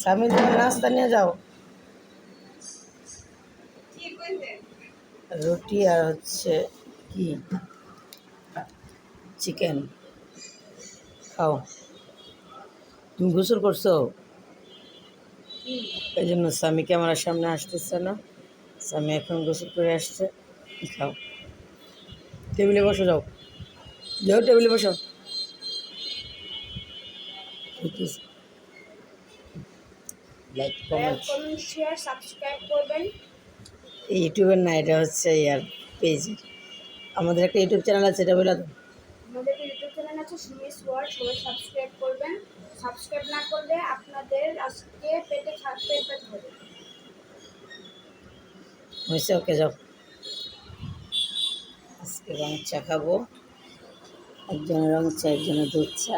স্বামী তোমার নাস্তা নিয়ে যাও। রুটি আর হচ্ছে কি চিকেন খাও। তুমি গোসল করছো, এই জন্য স্বামী ক্যামেরার সামনে আসতেছে না। স্বামী এখন গোসল করে আসছে। খাও, টেবিলে বসো, যাও যাও টেবিলে বসো। লাইক কমেন্ট শেয়ার সাবস্ক্রাইব করবেন। এই ইউটিউবের না, এটা হচ্ছে ইয়ার পেজের। আমাদের একটা ইউটিউব চ্যানেল আছে, এটা বলে দাও। আমাদের ইউটিউব চ্যানেল আছে সুমিস ওয়ার্ল্ড, সবাই সাবস্ক্রাইব করবেন। সাবস্ক্রাইব না করলে আপনাদের আজকে পেট ব্যথা হবে। হয়েছে, ওকে যাও। আজকে রং চা খাবো, একজনের রং চা, একজনের দুধ চা।